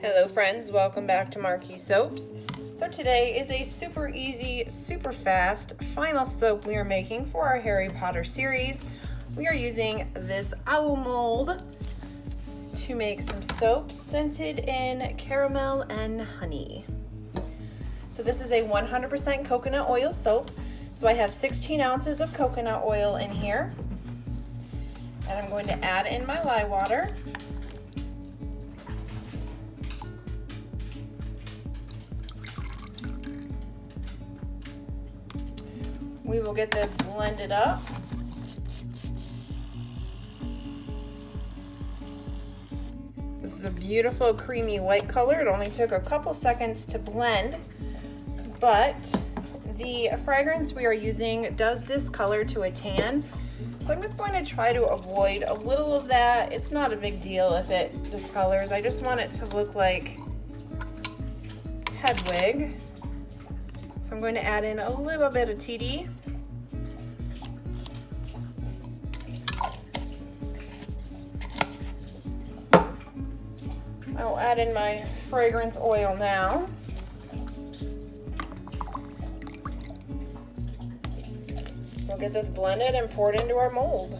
Hello friends, welcome back to Marquee Soaps. So today is a super easy, super fast final soap we are making for our Harry Potter series. We are using this owl mold to make some soaps scented in caramel and honey. So this is a 100% coconut oil soap. So I have 16 ounces of coconut oil in here. And I'm going to add in my lye water. We will get this blended up. This is a beautiful creamy white color. It only took a couple seconds to blend, but the fragrance we are using does discolor to a tan. So I'm just going to try to avoid a little of that. It's not a big deal if it discolors. I just want it to look like Hedwig. So I'm going to add in a little bit of TD. I will add in my fragrance oil now. We'll get this blended and poured into our mold.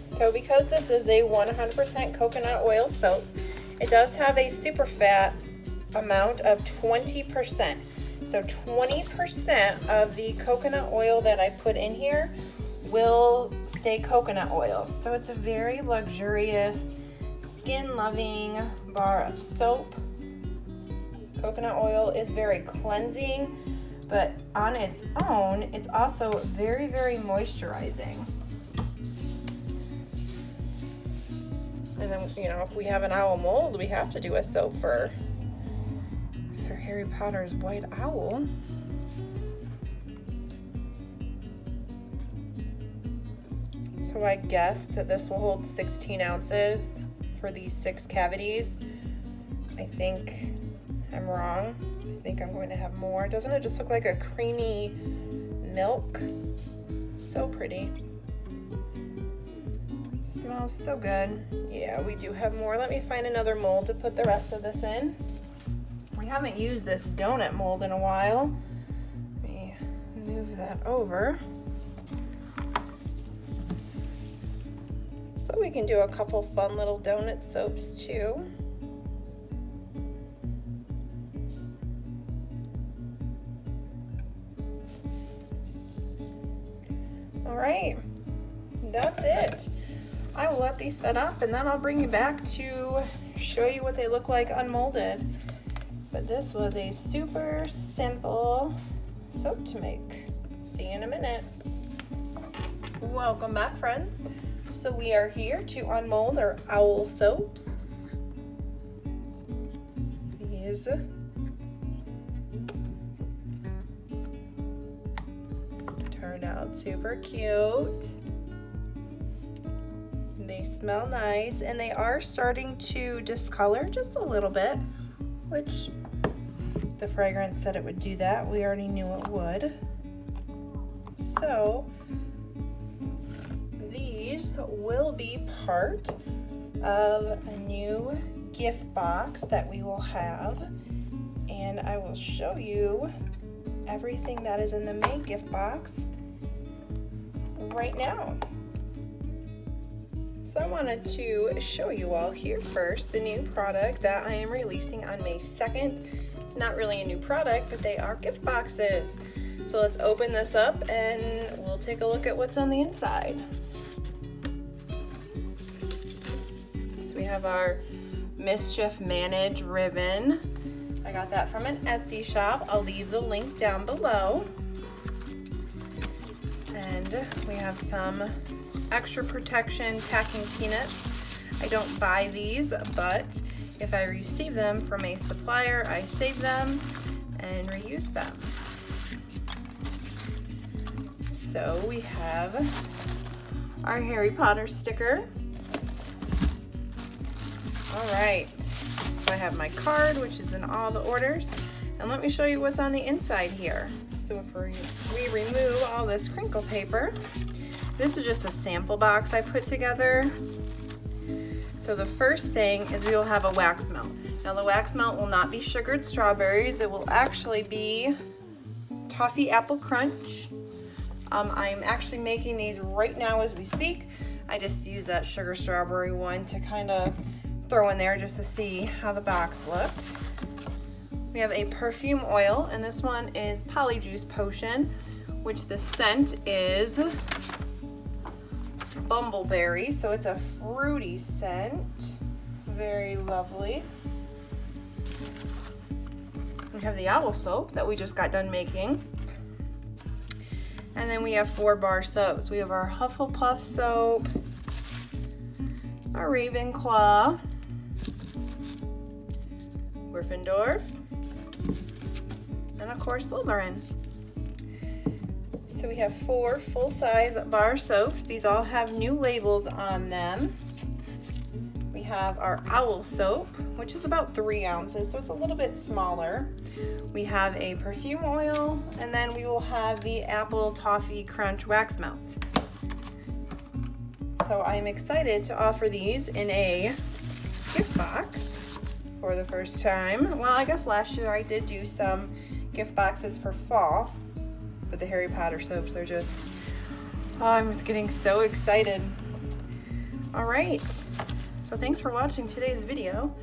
So because this is a 100% coconut oil soap, it does have a super fat amount of 20%. So 20% of the coconut oil that I put in here will stay coconut oil. So it's a very luxurious, skin-loving bar of soap. Coconut oil is very cleansing, but on its own, it's also very, very moisturizing. And then, you know, if we have an owl mold, we have to do a soap for Harry Potter's white owl. So I guessed that this will hold 16 ounces for these 6 cavities. I think I'm wrong. I think I'm going to have more. Doesn't it just look like a creamy milk? So pretty. Smells so good. Yeah, we do have more. Let me find another mold to put the rest of this in. We haven't used this donut mold in a while. Let me move that over. So we can do a couple fun little donut soaps too. All right, that's it. I will let these set up and then I'll bring you back to show you what they look like unmolded. But this was a super simple soap to make. See you in a minute. Welcome back, friends. So we are here to unmold our owl soaps. These turned out super cute. They smell nice and they are starting to discolor just a little bit, which the fragrance said it would do that. We already knew it would. So these will be part of a new gift box that we will have, and I will show you everything that is in the main gift box right now. So I wanted to show you all here first the new product that I am releasing on May 2nd. It's not really a new product, but they are gift boxes. So let's open this up and we'll take a look at what's on the inside. So we have our Mischief Manage ribbon. I got that from an Etsy shop. I'll leave the link down below. And we have some extra protection packing peanuts. I don't buy these, but if I receive them from a supplier, I save them and reuse them. So we have our Harry Potter sticker. All right, so I have my card, which is in all the orders, And let me show you what's on the inside here. So if we remove all this crinkle paper, this is just a sample box I put together. So the first thing is we will have a wax melt. Now the wax melt will not be sugared strawberries. It will actually be toffee apple crunch. I'm actually making these right now as we speak. I just use that sugar strawberry one to kind of throw in there just to see how the box looked. We have a perfume oil, and this one is Polyjuice Potion, which the scent is bumbleberry, so it's a fruity scent. Very lovely. We have the owl soap that we just got done making. And then we have 4 bar soaps. We have our Hufflepuff soap, our Ravenclaw, Gryffindor, and of course Slytherin. So we have 4 full-size bar soaps. These all have new labels on them. We have our owl soap, which is about 3 ounces, so it's a little bit smaller. We have a perfume oil, and then we will have the apple toffee crunch wax melt. So I'm excited to offer these in a gift box for the first time. Well, I guess last year I did do some gift boxes for fall, but the Harry Potter soaps are just, oh, I'm just getting so excited. All right, so thanks for watching today's video.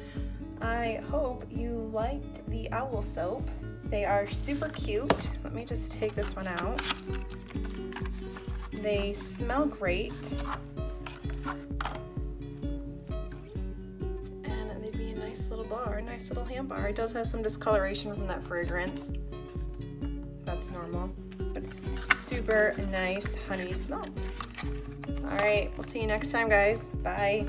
I hope you liked the owl soap. They are super cute. Let me just take this one out. They smell great. And they'd be a nice little bar, a nice little hand bar. It does have some discoloration from that fragrance. That's normal, but it's super nice honey smell. All right, we'll see you next time, guys. Bye.